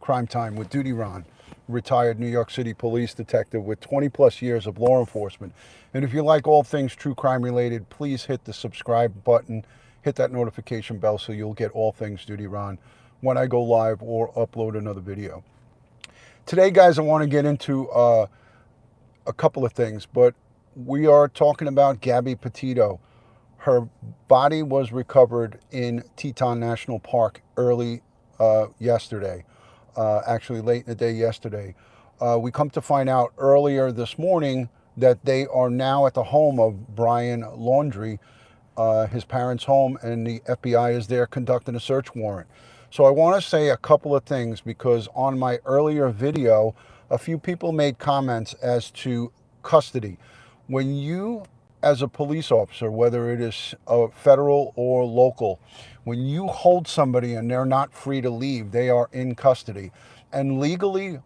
Crime Time with DutyRon, retired New York City police detective with 20 plus years of law enforcement. And if you like all things true crime related, please hit the subscribe button, hit that notification bell so you'll get all things DutyRon when I go live or upload another video. Today, guys, I want to get into a couple of things, but we are talking about Gabby Petito. Her body was recovered in Teton National Park early yesterday, actually late in the day yesterday. We come to find out earlier this morning that they are now at the home of Brian Laundrie, his parents' home, and the FBI is there conducting a search warrant. So I want to say a couple of things because on my earlier video, a few people made comments as to custody. When you, as a police officer, whether it is federal or local, when you hold somebody and they're not free to leave, they are in custody. And legally,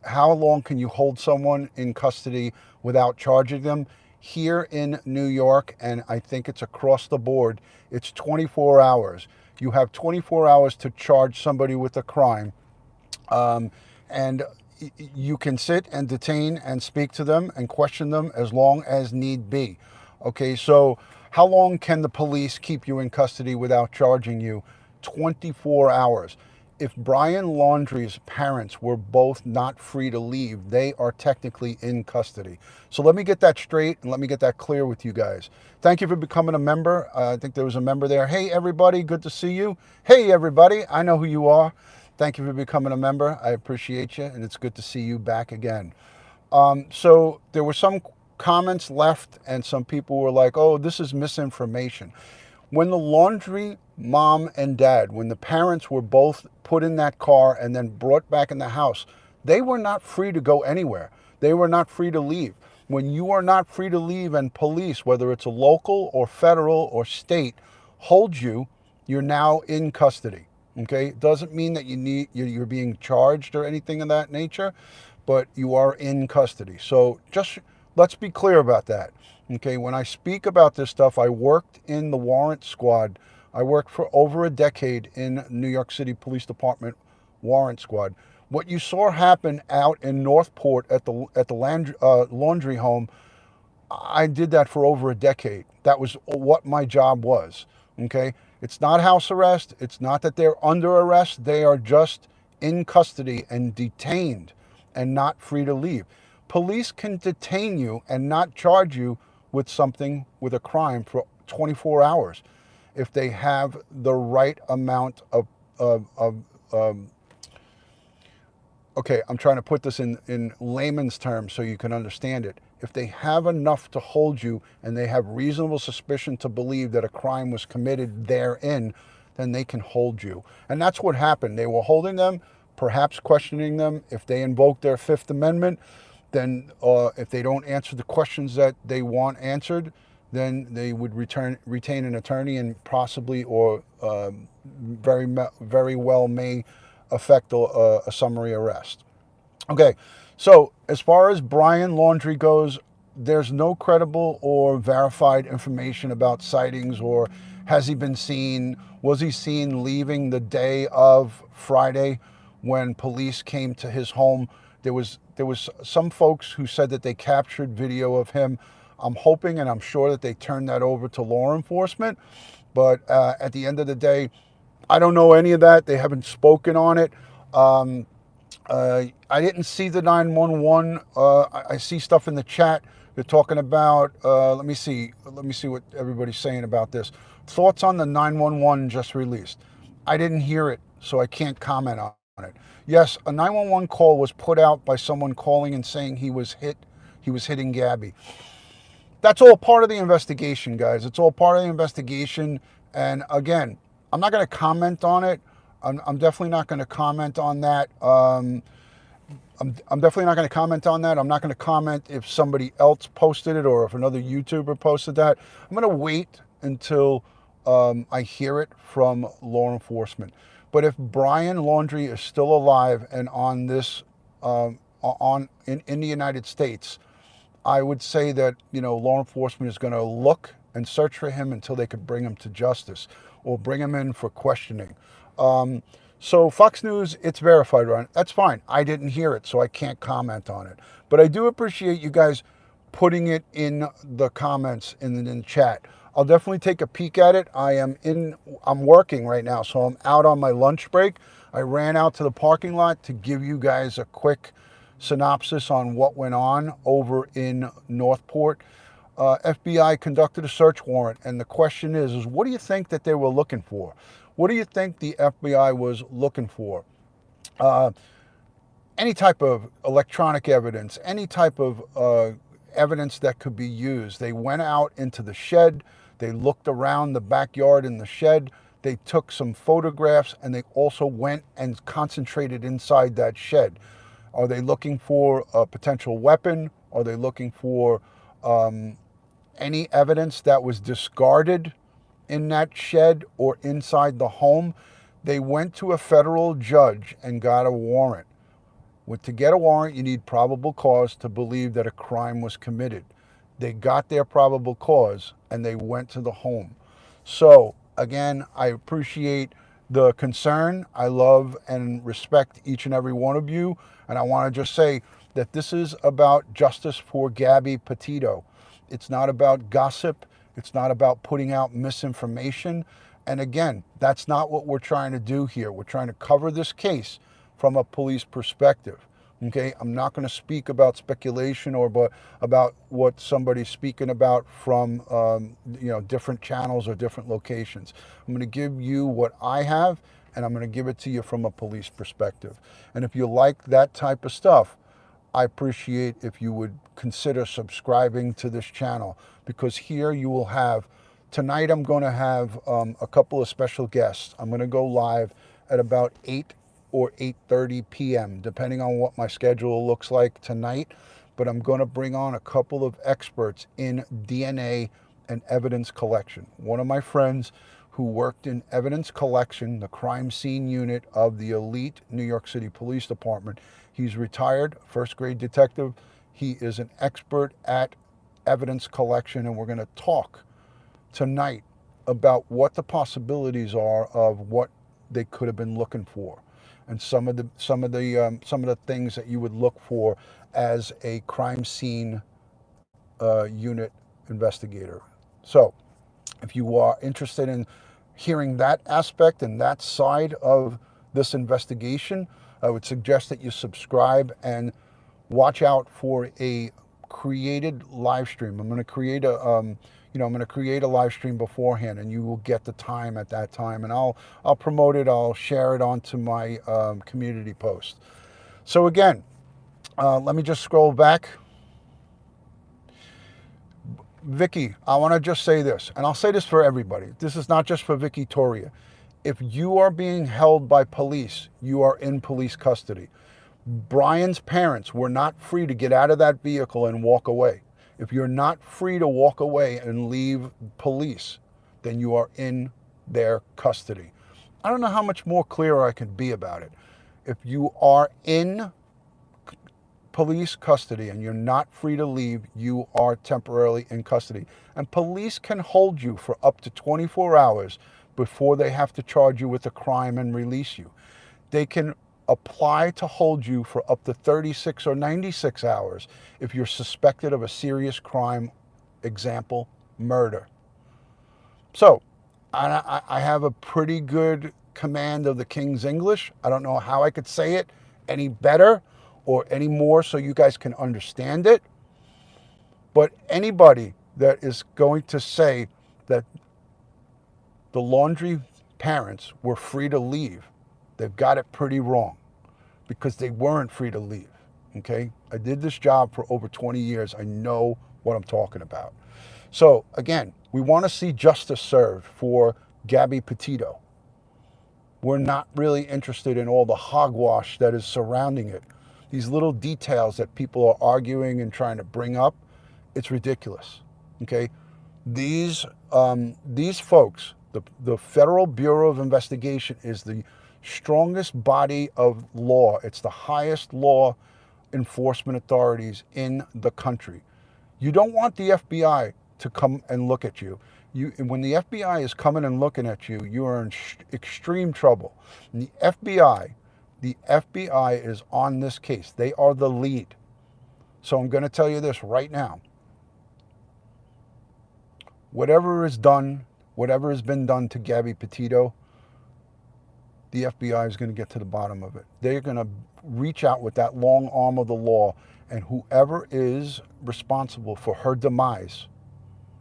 how long can you hold someone in custody without charging them? Here in New York, and I think it's across the board, it's 24 hours. You have 24 hours to charge somebody with a crime. And you can sit and detain and speak to them and question them as long as need be. Okay, so how long can the police keep you in custody without charging you? 24 hours. If Brian Laundrie's parents were both not free to leave, they are technically in custody. So let me get that straight and let me get that clear with you guys. Thank you for becoming a member. I think there was a member there. Hey, everybody, good to see you. Hey, everybody, I know who you are. Thank you for becoming a member. I appreciate you, and it's good to see you back again. So there were some comments left, and some people were like, oh, this is misinformation. When the Laundrie mom and dad, when the parents were both put in that car and then brought back in the house, they were not free to go anywhere. They were not free to leave. When you are not free to leave and police, whether it's a local or federal or state, holds you, you're now in custody. Okay, it doesn't mean that you're being charged or anything of that nature, but you are in custody. So just let's be clear about that. Okay, when I speak about this stuff, I worked in the warrant squad. I worked for over a decade in New York City Police Department warrant squad. What you saw happen out in Northport at the Laundrie home, I did that for over a decade. That was what my job was. Okay, it's not house arrest. It's not that they're under arrest. They are just in custody and detained and not free to leave. Police can detain you and not charge you with something, with a crime, for 24 hours if they have the right amount of okay, I'm trying to put this in layman's terms so you can understand it. If they have enough to hold you and they have reasonable suspicion to believe that a crime was committed therein, then they can hold you. And that's what happened. They were holding them, perhaps questioning them. If they invoke their Fifth Amendment, then if they don't answer the questions that they want answered, then they would retain an attorney and possibly or very well may affect a summary arrest. Okay, so as far as Brian Laundrie goes, there's no credible or verified information about sightings or has he been seen, was he seen leaving the day of Friday when police came to his home. There was some folks who said that they captured video of him. I'm hoping and I'm sure that they turned that over to law enforcement. But at the end of the day, I don't know any of that. They haven't spoken on it. I didn't see the 911. I see stuff in the chat. They're talking about, let me see what everybody's saying about this. Thoughts on the 911 just released. I didn't hear it, so I can't comment on it. Yes, a 911 call was put out by someone calling and saying he was hitting Gabby. That's all part of the investigation, guys. It's all part of the investigation. And again, I'm not going to comment on it. I'm definitely not going to comment on that. I'm definitely not going to comment on that. I'm not going to comment if somebody else posted it or if another YouTuber posted that. I'm going to wait until I hear it from law enforcement. But if Brian Laundrie is still alive and on this in the United States, I would say that law enforcement is going to look and search for him until they could bring him to justice or bring him in for questioning. So Fox News, it's verified, Ron. That's fine. I didn't hear it, so I can't comment on it. But I do appreciate you guys putting it in the comments in the chat. I'll definitely take a peek at it. I'm working right now, so I'm out on my lunch break. I ran out to the parking lot to give you guys a quick synopsis on what went on over in Northport. FBI conducted a search warrant, and the question is what do you think that they were looking for? What do you think the FBI was looking for? Any type of electronic evidence, any type of evidence that could be used. They went out into the shed, they looked around the backyard in the shed, they took some photographs, and they also went and concentrated inside that shed. Are they looking for a potential weapon? Are they looking for any evidence that was discarded in that shed or inside the home? They went to a federal judge and got a warrant. To get a warrant, you need probable cause to believe that a crime was committed. They got their probable cause and they went to the home. So, again, I appreciate the concern. I love and respect each and every one of you. And I want to just say that this is about justice for Gabby Petito. It's not about gossip. It's not about putting out misinformation. And again, that's not what we're trying to do here. We're trying to cover this case from a police perspective. Okay, I'm not going to speak about speculation or about what somebody's speaking about from different channels or different locations. I'm going to give you what I have, and I'm going to give it to you from a police perspective. And if you like that type of stuff, I appreciate if you would consider subscribing to this channel, because here you will have, tonight I'm going to have a couple of special guests. I'm going to go live at about 8 or 8:30 p.m., depending on what my schedule looks like tonight. But I'm going to bring on a couple of experts in DNA and evidence collection. One of my friends who worked in evidence collection, the crime scene unit of the elite New York City Police Department. He's retired, first grade detective. He is an expert at evidence collection, and we're going to talk tonight about what the possibilities are of what they could have been looking for, and some of the things that you would look for as a crime scene unit investigator. So, if you are interested in hearing that aspect and that side of this investigation, I would suggest that you subscribe and watch out for a created live stream. I'm going to create a live stream beforehand, and you will get the time at that time, and I'll promote it. I'll share it onto my community post. So again, let me just scroll back. Vicky, I want to just say this, and I'll say this for everybody. This is not just for Vicky Toria. If you are being held by police, you are in police custody. Brian's parents were not free to get out of that vehicle and walk away. If you're not free to walk away and leave police, then you are in their custody. I don't know how much more clear I can be about it. If you are in police custody and you're not free to leave, you are temporarily in custody. And police can hold you for up to 24 hours before they have to charge you with a crime and release you. They can apply to hold you for up to 36 or 96 hours if you're suspected of a serious crime, example, murder. So, I have a pretty good command of the King's English. I don't know how I could say it any better or any more so you guys can understand it. But anybody that is going to say that the Laundrie parents were free to leave, they've got it pretty wrong, because they weren't free to leave, okay? I did this job for over 20 years. I know what I'm talking about. So again, we want to see justice served for Gabby Petito. We're not really interested in all the hogwash that is surrounding it. These little details that people are arguing and trying to bring up, it's ridiculous, okay? These folks, the Federal Bureau of Investigation is the strongest body of law. It's the highest law enforcement authorities in the country. You don't want the FBI to come and look at you. When the FBI is coming and looking at you, you are in extreme trouble. And the FBI is on this case. They are the lead. So I'm going to tell you this right now. Whatever is done, whatever has been done to Gabby Petito, the FBI is going to get to the bottom of it. They're going to reach out with that long arm of the law, and whoever is responsible for her demise,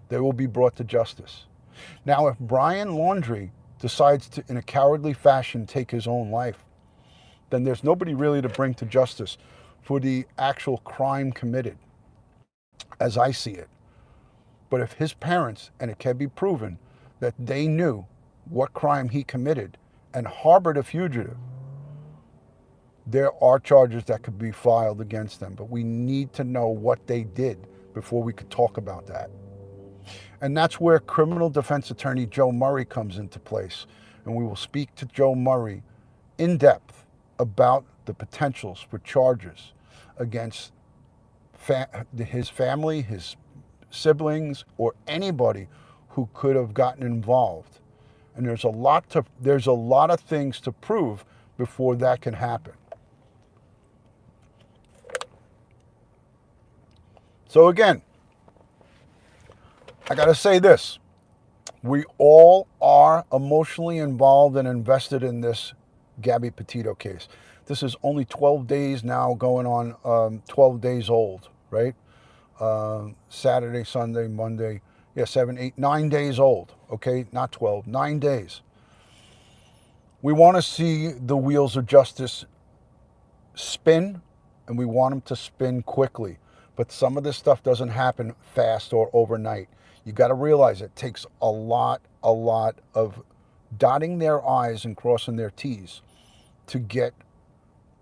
they will be brought to justice. Now, if Brian Laundrie decides to, in a cowardly fashion, take his own life, then there's nobody really to bring to justice for the actual crime committed, as I see it. But if his parents, and it can be proven, that they knew what crime he committed and harbored a fugitive, there are charges that could be filed against them. But we need to know what they did before we could talk about that. And that's where criminal defense attorney Joe Murray comes into place. And we will speak to Joe Murray in depth about the potentials for charges against his family, his siblings, or anybody who could have gotten involved. And there's a lot of things to prove before that can happen. So again, I got to say this. We all are emotionally involved and invested in this Gabby Petito case. This is only 12 days now, going on 12 days old, right? Saturday, Sunday, Monday, 7, 8, 9 days old, okay? Not 12, 9 days. We want to see the wheels of justice spin, and we want them to spin quickly. But some of this stuff doesn't happen fast or overnight. You got to realize it takes a lot of dotting their I's and crossing their T's to get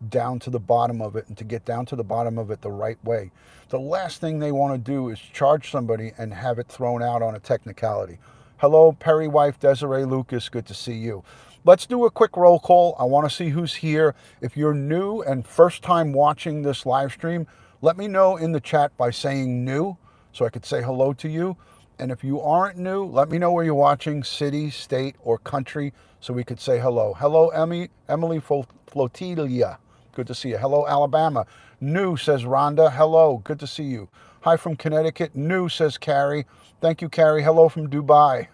down to the bottom of it, and to get down to the bottom of it the right way. The last thing they want to do is charge somebody and have it thrown out on a technicality. Hello, Perry wife Desiree Lucas. Good to see you. Let's do a quick roll call. I want to see who's here. If you're new and first time watching this live stream, let me know in the chat by saying new so I could say hello to you. And if you aren't new, let me know where you're watching, city, state, or country, so we could say hello. Hello, Emily Flotilia. Good to see you. Hello, Alabama. New, says Rhonda. Hello, good to see you. Hi from Connecticut. New, says Carrie. Thank you, Carrie. Hello from Dubai.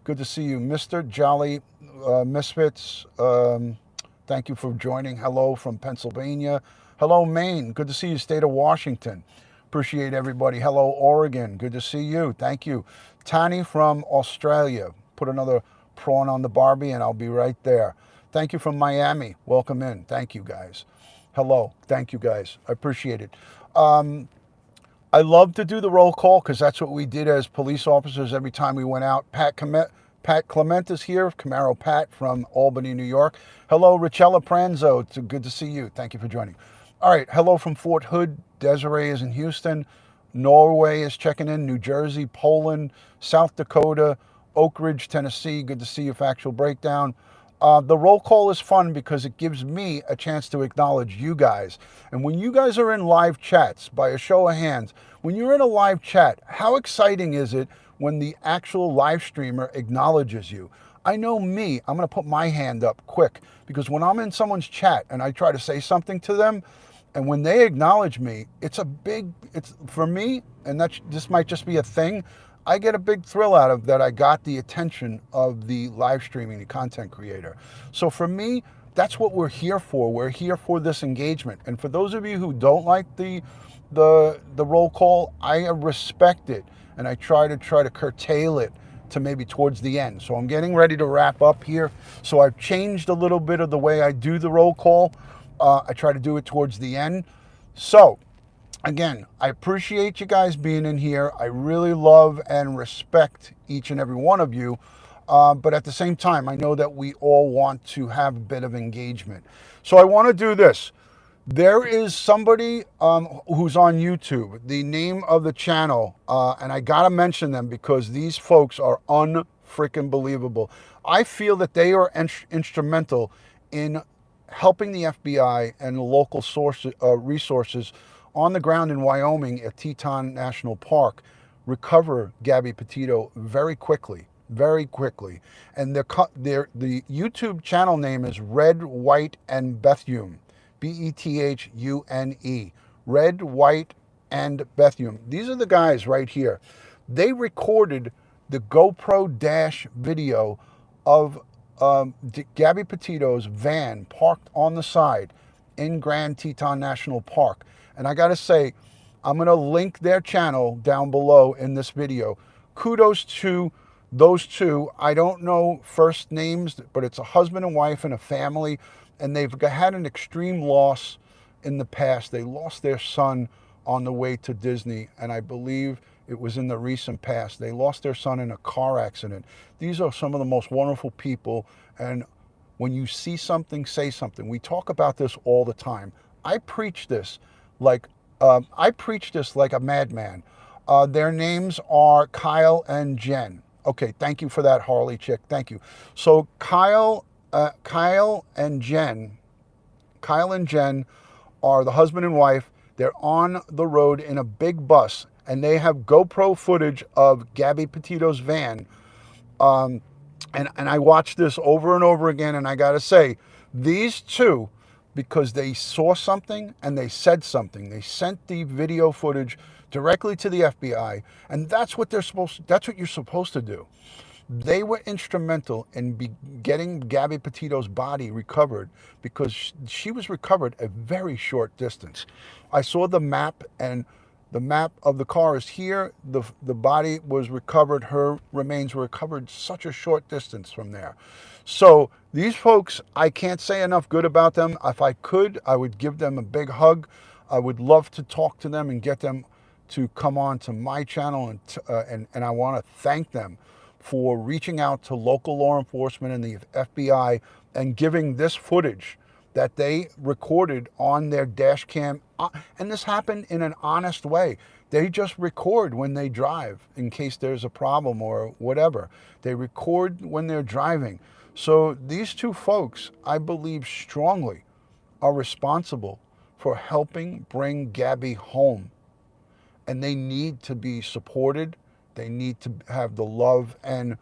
Good to see you. Mr. Jolly Misfits. Thank you for joining. Hello from Pennsylvania. Hello, Maine. Good to see you. State of Washington. Appreciate everybody. Hello, Oregon. Good to see you. Thank you. Tani from Australia. Put another prawn on the Barbie and I'll be right there. Thank you from Miami. Welcome in. Thank you, guys. Hello. Thank you, guys. I appreciate it. I love to do the roll call because that's what we did as police officers every time we went out. Pat Clement is here, Camaro Pat from Albany, New York. Hello, Richella Pranzo. It's good to see you. Thank you for joining. All right, hello from Fort Hood. Desiree is in Houston. Norway is checking in. New Jersey, Poland, South Dakota, Oak Ridge, Tennessee. Good to see you. Factual Breakdown. The roll call is fun because it gives me a chance to acknowledge you guys. And when you guys are in live chats, by a show of hands, when you're in a live chat, how exciting is it when the actual live streamer acknowledges you? I know me, I'm going to put my hand up quick because when I'm in someone's chat and I try to say something to them, and when they acknowledge me, it's for me, and this might just be a thing, I get a big thrill out of that. I got the attention of the live streaming, the content creator. So for me, that's what we're here for. We're here for this engagement. And for those of you who don't like the roll call, I respect it, and I try to curtail it to maybe towards the end. So I'm getting ready to wrap up here. So I've changed a little bit of the way I do the roll call. I try to do it towards the end. So again, I appreciate you guys being in here. I really love and respect each and every one of you. But at the same time, I know that we all want to have a bit of engagement. So I want to do this. There is somebody who's on YouTube. The name of the channel, and I got to mention them because these folks are unfreaking believable. I feel that they are instrumental in helping the FBI and local resources on the ground in Wyoming at Teton National Park recover Gabby Petito very quickly, very quickly. And the YouTube channel name is Red, White, and Bethune, Bethune, Red, White, and Bethune. These are the guys right here. They recorded the GoPro dash video of Gabby Petito's van parked on the side in Grand Teton National Park. And I got to say, I'm going to link their channel down below in this video. Kudos to those two. I don't know first names, but it's a husband and wife and a family, and they've had an extreme loss in the past. They lost their son on the way to Disney, and I believe it was in the recent past. They lost their son in a car accident. These are some of the most wonderful people, and when you see something, say something. We talk about this all the time. I preach this like a madman. Their names are Kyle and Jen. Okay, thank you for that, Harley chick. Thank you. So Kyle and Jen are the husband and wife. They're on the road in a big bus, and they have GoPro footage of Gabby Petito's van. And I watched this over and over again, and I got to say, these two, because they saw something and they said something, they sent the video footage directly to the FBI, and that's what you're supposed to do. They were instrumental in getting Gabby Petito's body recovered, because she was recovered a very short distance. I saw the map, and the map of the car is here. The body was recovered. Her remains were recovered such a short distance from there. So these folks, I can't say enough good about them. If I could, I would give them a big hug. I would love to talk to them and get them to come on to my channel, and I want to thank them for reaching out to local law enforcement and the FBI and giving this footage that they recorded on their dash cam. And this happened in an honest way. They just record when they drive in case there's a problem or whatever. They record when they're driving. So these two folks, I believe strongly, are responsible for helping bring Gabby home. And they need to be supported. They need to have the love and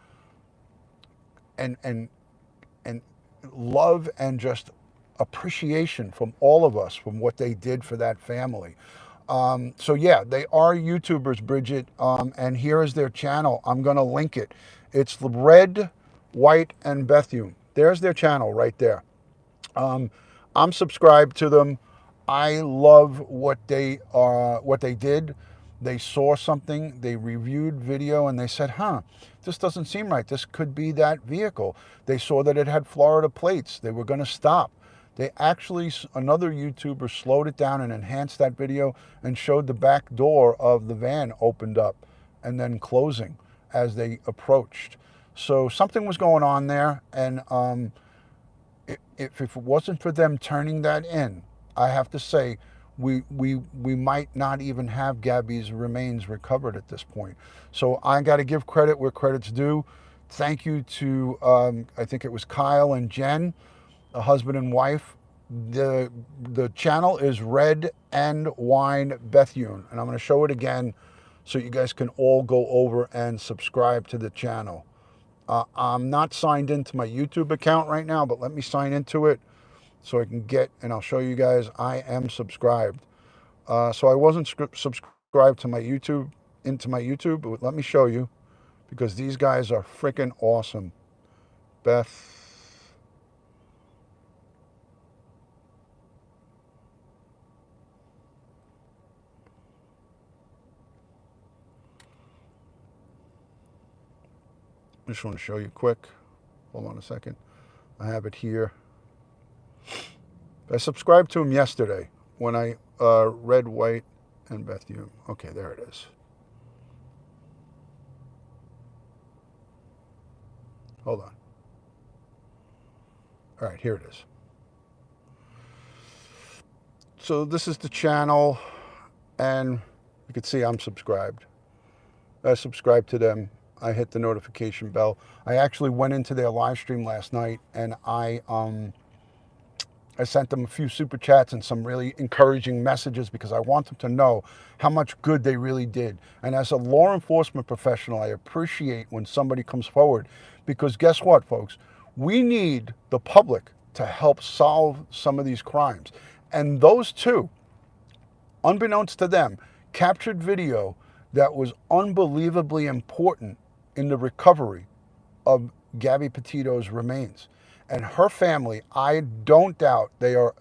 love and just appreciation from all of us from what they did for that family. So yeah, they are YouTubers, Bridget, and here is their channel. I'm going to link it. It's Red, White, and Bethune. There's their channel right there. I'm subscribed to them. I love what they did. They saw something, they reviewed video, and they said, this doesn't seem right. This could be that vehicle. They saw that it had Florida plates. They were going to stop. They actually, another YouTuber slowed it down and enhanced that video and showed the back door of the van opened up and then closing as they approached. So something was going on there, and if it wasn't for them turning that in, I have to say, we might not even have Gabby's remains recovered at this point. So I got to give credit where credit's due. Thank you to, I think it was Kyle and Jen, a husband and wife. The channel is Red and Wine Bethune, and I'm going to show it again so you guys can all go over and subscribe to the channel. I'm not signed into my YouTube account right now, but let me sign into it so I can get, and I'll show you guys I am subscribed. So I wasn't subscribed to my YouTube, but let me show you, because these guys are freaking awesome. Beth. I just want to show you quick. Hold on a second. I have it here. I subscribed to him yesterday when I Red, White, and Bethune. Okay, there it is. Hold on. All right, here it is. So this is the channel, and you can see I'm subscribed. I subscribed to them. I hit the notification bell. I actually went into their live stream last night, and I I sent them a few super chats and some really encouraging messages because I want them to know how much good they really did. And as a law enforcement professional, I appreciate when somebody comes forward, because guess what, folks? We need the public to help solve some of these crimes. And those two, unbeknownst to them, captured video that was unbelievably important in the recovery of Gabby Petito's remains. And her family, I don't doubt they are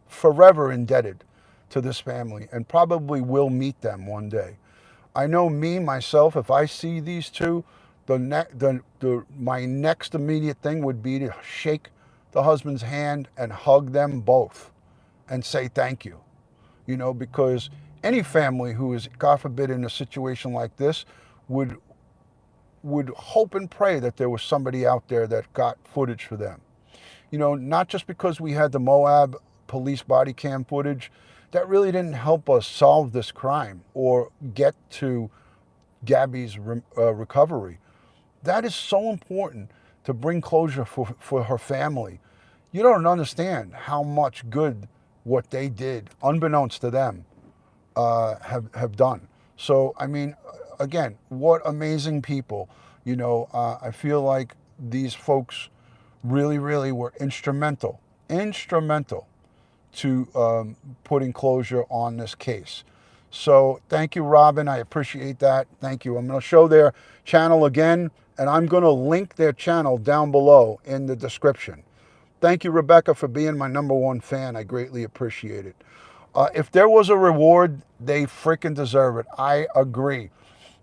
forever indebted to this family and probably will meet them one day. I know me, myself, if I see these two, my next immediate thing would be to shake the husband's hand and hug them both and say thank you. You know, because any family who is, God forbid, in a situation like this would hope and pray that there was somebody out there that got footage for them. You know, not just because we had the Moab police body cam footage, that really didn't help us solve this crime or get to Gabby's recovery. That is so important to bring closure for her family. You don't understand how much good what they did, unbeknownst to them, have done. So, I mean, again, what amazing people. You know, I feel like these folks really, really were instrumental to putting closure on this case. So thank you, Robin. I appreciate that. Thank you. I'm going to show their channel again, and I'm going to link their channel down below in the description. Thank you, Rebecca, for being my #1 fan. I greatly appreciate it. If there was a reward, they freaking deserve it. I agree.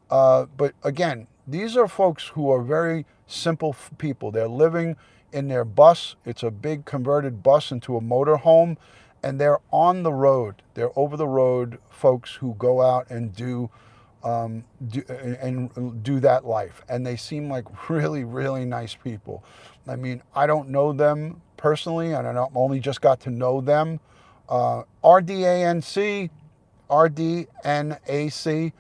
But again, these are folks who are very simple people. They're living in their bus. It's a big converted bus into a motorhome, and they're on the road. They're over the road folks who go out and do that life. And they seem like really, really nice people. I mean, I don't know them personally, and I only just got to know them. RDANC, RDNAC.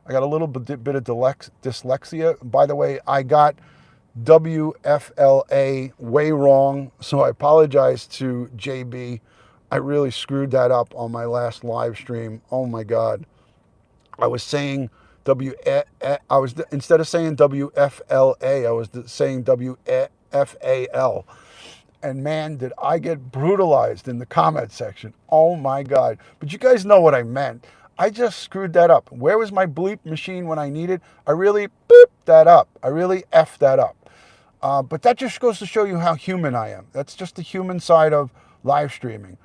I got a little bit of dyslexia. By the way, I got WFLA way wrong, so I apologize to JB. I really screwed that up on my last live stream. Oh my God. I was saying instead of saying WFLA, I was saying WFAL. And man, did I get brutalized in the comment section. Oh my God. But you guys know what I meant. I just screwed that up. Where was my bleep machine when I needed? I really boop that up. I really F that up. But that just goes to show you how human I am. That's just the human side of live streaming.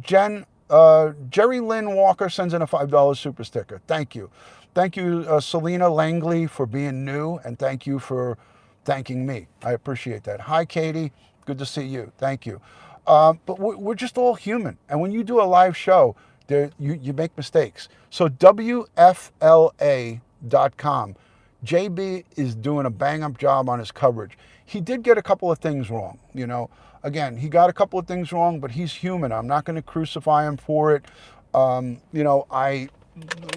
Jerry Lynn Walker sends in a $5 super sticker. Thank you. Thank you, Selena Langley, for being new, and thank you for thanking me. I appreciate that. Hi, Katie. Good to see you. Thank you. But we're just all human. And when you do a live show, you make mistakes. So WFLA.com. JB is doing a bang-up job on his coverage. He did get a couple of things wrong. You know, again, he got a couple of things wrong, but he's human. I'm not going to crucify him for it. You know,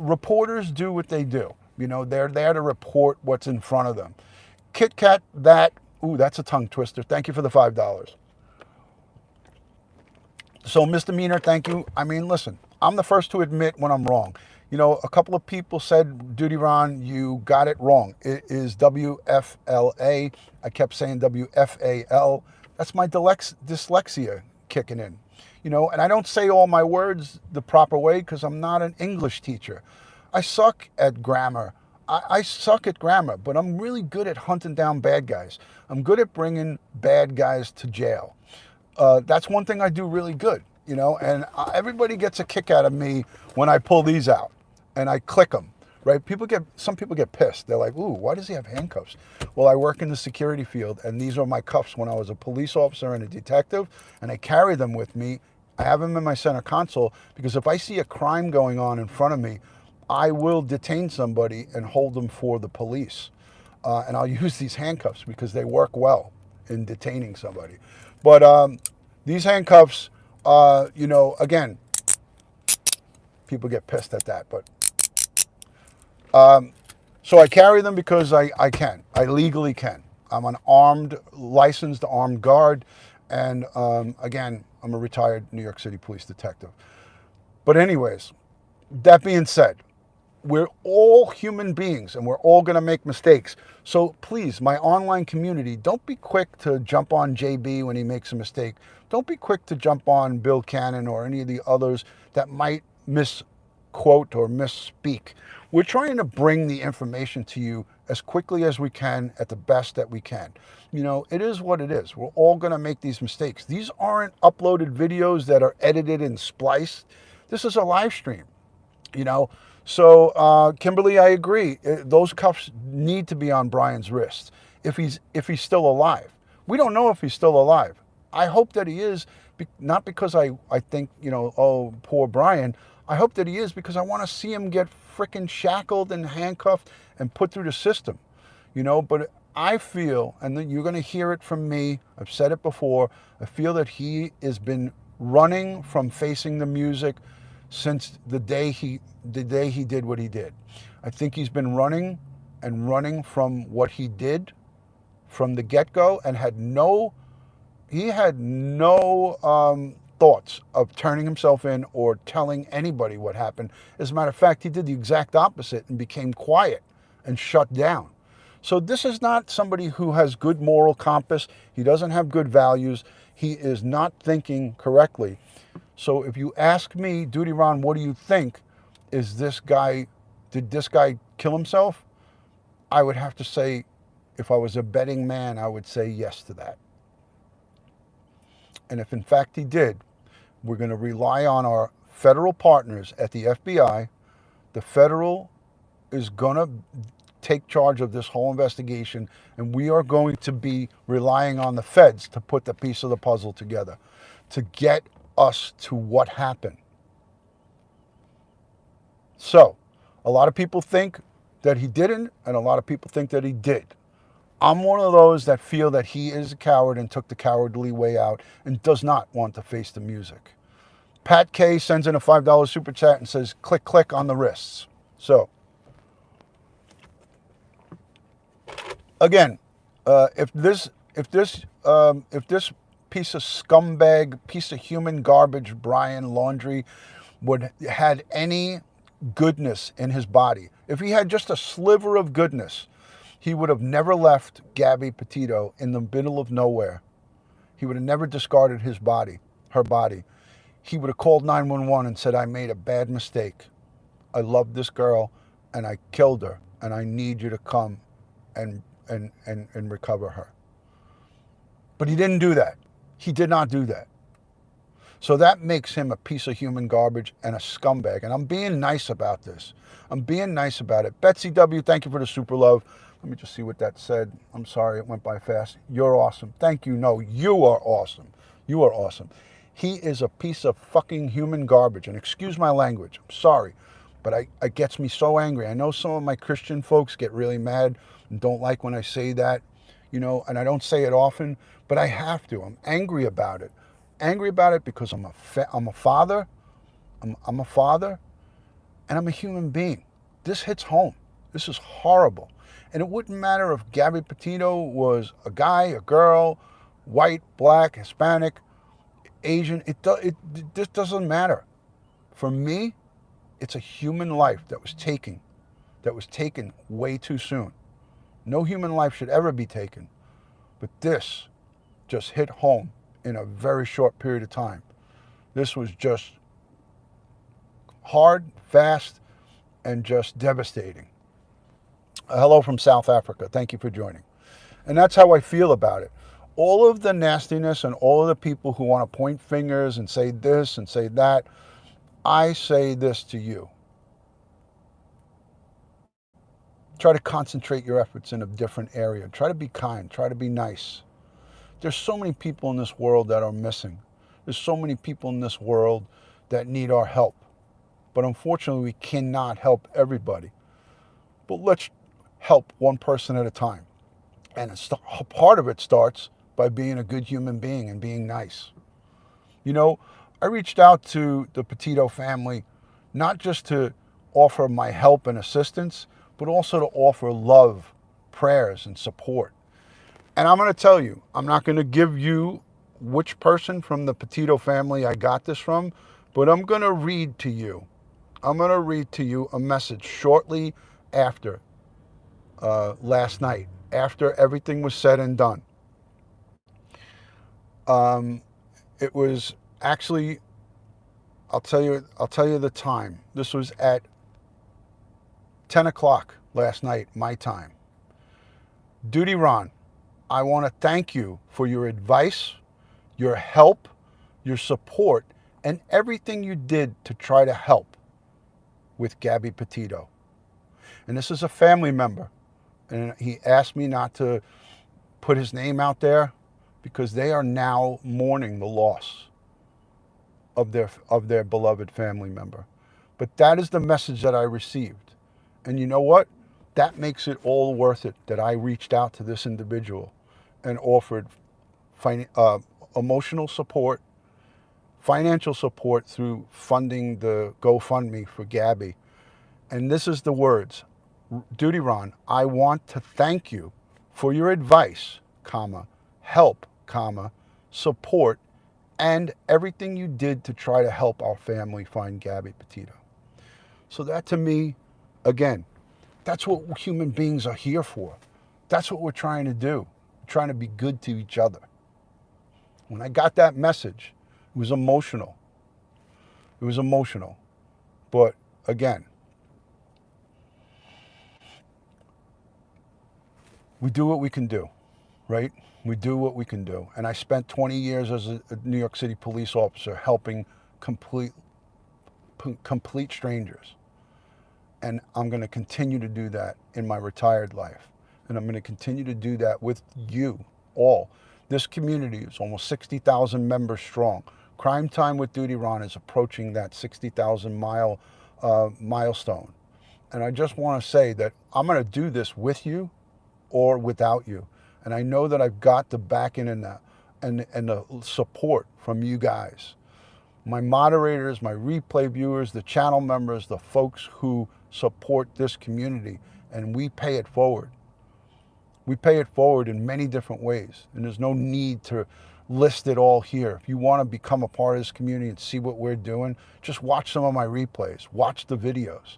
reporters do what they do. You know, they're there to report what's in front of them. Kit Kat, that's a tongue twister. Thank you for the $5. So, Misdemeanor, thank you. I mean, listen, I'm the first to admit when I'm wrong. You know, a couple of people said, DutyRon, you got it wrong. It is WFLA. I kept saying WFAL. That's my dyslexia kicking in. You know, and I don't say all my words the proper way because I'm not an English teacher. I suck at grammar. I suck at grammar, but I'm really good at hunting down bad guys. I'm good at bringing bad guys to jail. That's one thing I do really good, you know, and everybody gets a kick out of me when I pull these out and I click them, right? Some people get pissed. They're like, ooh, why does he have handcuffs? Well, I work in the security field, and these are my cuffs when I was a police officer and a detective, and I carry them with me. I have them in my center console because if I see a crime going on in front of me, I will detain somebody and hold them for the police. And I'll use these handcuffs because they work well in detaining somebody. But these handcuffs, you know, again, people get pissed at that. But so I carry them because I can. I legally can. I'm an licensed armed guard. And again, I'm a retired New York City police detective. But anyways, that being said, we're all human beings and we're all going to make mistakes. So please, my online community, don't be quick to jump on JB when he makes a mistake. Don't be quick to jump on Bill Cannon or any of the others that might misquote or misspeak. We're trying to bring the information to you as quickly as we can at the best that we can. You know, it is what it is. We're all going to make these mistakes. These aren't uploaded videos that are edited and spliced. This is a live stream, you know. So, Kimberly, I agree. Those cuffs need to be on Brian's wrists if he's still alive. We don't know if he's still alive. I hope that he is, not because I think, you know, oh, poor Brian. I hope that he is because I want to see him get frickin' shackled and handcuffed and put through the system, you know. But I feel, and you're going to hear it from me, I've said it before, I feel that he has been running from facing the music since the day he did what he did. I think he's been running from what he did from the get-go and had no thoughts of turning himself in or telling anybody what happened. As a matter of fact, he did the exact opposite and became quiet and shut down. So this is not somebody who has good moral compass. He doesn't have good values. He is not thinking correctly. So if you ask me, DutyRon, what do you think? Did this guy kill himself? I would have to say, if I was a betting man, I would say yes to that. And if in fact he did, we're going to rely on our federal partners at the FBI. The federal is going to take charge of this whole investigation, and we are going to be relying on the feds to put the piece of the puzzle together to get us to what happened. So, a lot of people think that he didn't, and a lot of people think that he did. I'm one of those that feel that he is a coward and took the cowardly way out and does not want to face the music. Pat K sends in a $5 super chat and says, click, click on the wrists. So, again, if this piece of scumbag, piece of human garbage, Brian Laundrie, had any goodness in his body, if he had just a sliver of goodness, he would have never left Gabby Petito in the middle of nowhere. He would have never discarded her body. He would have called 911 and said, I made a bad mistake. I love this girl and I killed her and I need you to come and recover her. But he didn't do that. He did not do that. So that makes him a piece of human garbage and a scumbag. And I'm being nice about this. I'm being nice about it. Betsy W., thank you for the super love. Let me just see what that said. I'm sorry, it went by fast. You're awesome. Thank you. No, you are awesome. You are awesome. He is a piece of fucking human garbage. And excuse my language. I'm sorry. But it gets me so angry. I know some of my Christian folks get really mad and don't like when I say that, you know, and I don't say it often, but I have to. I'm angry about it. Angry about it because I'm a father. I'm a father, and I'm a human being. This hits home. This is horrible. And it wouldn't matter if Gabby Petito was a guy, a girl, white, black, Hispanic, Asian. This doesn't matter. For me, it's a human life that was taken way too soon. No human life should ever be taken. But this just hit home in a very short period of time. This was just hard, fast, and just devastating. Hello from South Africa. Thank you for joining. And that's how I feel about it. All of the nastiness and all of the people who want to point fingers and say this and say that, I say this to you. Try to concentrate your efforts in a different area. Try to be kind. Try to be nice. There's so many people in this world that are missing. There's so many people in this world that need our help. But unfortunately, we cannot help everybody. But let's help one person at a time. And part of it starts by being a good human being and being nice. You know, I reached out to the Petito family, not just to offer my help and assistance, but also to offer love, prayers, and support. And I'm going to tell you, I'm not going to give you which person from the Petito family I got this from, but I'm going to read to you. I'm going to read to you a message shortly after last night, after everything was said and done. It was actually, I'll tell you the time. This was at 10 o'clock last night, my time. DutyRon, I want to thank you for your advice, your help, your support, and everything you did to try to help with Gabby Petito. And this is a family member. And he asked me not to put his name out there because they are now mourning the loss of their beloved family member. But that is the message that I received. And you know what? That makes it all worth it that I reached out to this individual and offered emotional support, financial support through funding the GoFundMe for Gabby. And this is the words. DutyRon, I want to thank you for your advice, help, support, and everything you did to try to help our family find Gabby Petito. So that to me, again, that's what human beings are here for. That's what we're trying to do. We're trying to be good to each other. When I got that message, it was emotional. It was emotional. But again, we do what we can do, right? We do what we can do. And I spent 20 years as a New York City police officer helping complete strangers. And I'm going to continue to do that in my retired life. And I'm going to continue to do that with you all. This community is almost 60,000 members strong. Crime Time with DutyRon is approaching that 60,000 milestone. And I just want to say that I'm going to do this with you or without you. And I know that I've got the backing and the support from you guys. My moderators, my replay viewers, the channel members, the folks who support this community, and we pay it forward. We pay it forward in many different ways, and there's no need to list it all here. If you want to become a part of this community and see what we're doing, just watch some of my replays, watch the videos.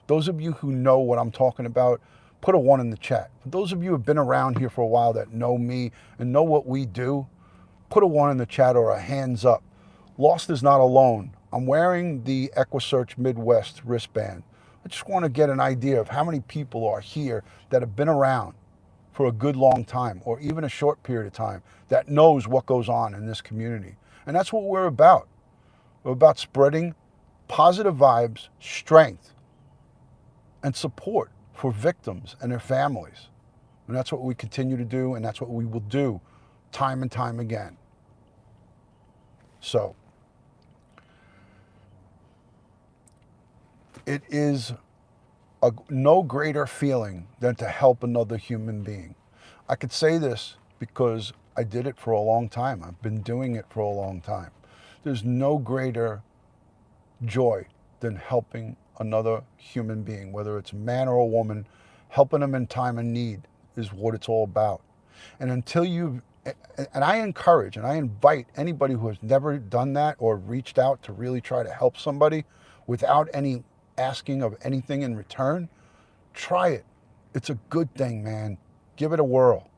Those of you who know what I'm talking about, put a 1 in the chat. For those of you who have been around here for a while that know me and know what we do, put a 1 in the chat or a hands up. Lost is not alone. I'm wearing the EquiSearch Midwest wristband. I just want to get an idea of how many people are here that have been around for a good long time or even a short period of time that knows what goes on in this community. And that's what we're about. We're about spreading positive vibes, strength, and support for victims and their families. And that's what we continue to do, and that's what we will do time and time again. So, it is no greater feeling than to help another human being. I could say this because I did it for a long time. I've been doing it for a long time. There's no greater joy than helping another human being, whether it's a man or a woman. Helping them in time of need is what it's all about. And I encourage and I invite anybody who has never done that or reached out to really try to help somebody without any asking of anything in return, try it. It's a good thing, man. Give it a whirl.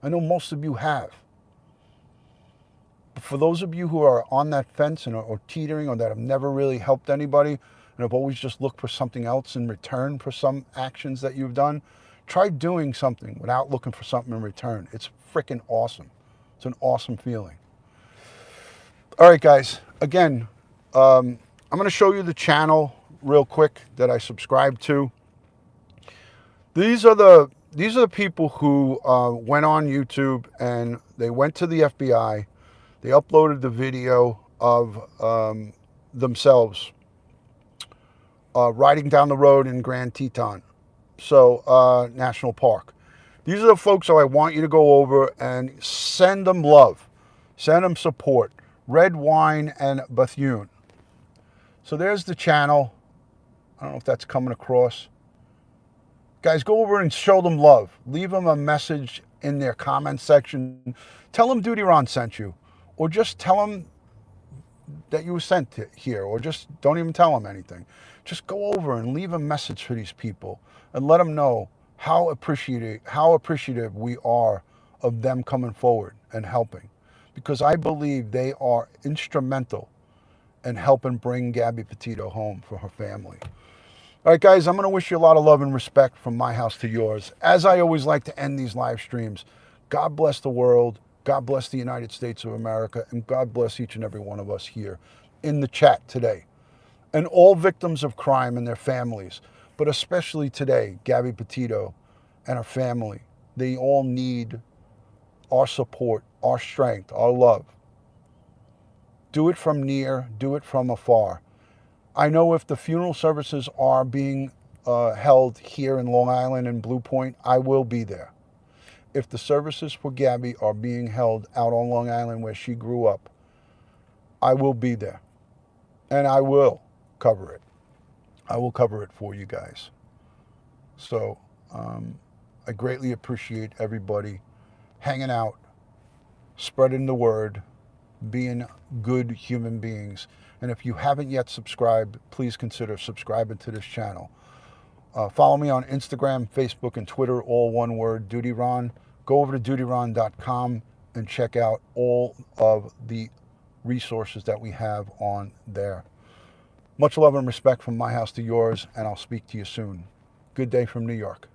I know most of you have. But for those of you who are on that fence and or teetering or that have never really helped anybody and have always just looked for something else in return for some actions that you've done, try doing something without looking for something in return. It's freaking awesome. It's an awesome feeling. All right, guys. Again, I'm going to show you the channel real quick that I subscribe to. These are the people who went on YouTube and they went to the FBI. They uploaded the video of themselves riding down the road in Grand Teton, National Park. These are the folks that I want you to go over and send them love, send them support. Red Wine and Bethune. So there's the channel. I don't know if that's coming across. Guys, go over and show them love. Leave them a message in their comment section. Tell them DutyRon sent you. or just tell them that you were sent here, or just don't even tell them anything. Just go over and leave a message for these people and let them know how appreciative we are of them coming forward and helping, because I believe they are instrumental in helping bring Gabby Petito home for her family. All right, guys, I'm going to wish you a lot of love and respect from my house to yours. As I always like to end these live streams, God bless the world, God bless the United States of America, and God bless each and every one of us here in the chat today. And all victims of crime and their families, but especially today, Gabby Petito and her family. They all need our support, our strength, our love. Do it from near, do it from afar. I know if the funeral services are being held here in Long Island and Blue Point, I will be there. If the services for Gabby are being held out on Long Island where she grew up, I will be there. And I will cover it. I will cover it for you guys. So I greatly appreciate everybody hanging out, spreading the word, being good human beings. And if you haven't yet subscribed, please consider subscribing to this channel. Follow me on Instagram, Facebook, and Twitter, all one word, DutyRon. Go over to DutyRon.com and check out all of the resources that we have on there. Much love and respect from my house to yours, and I'll speak to you soon. Good day from New York.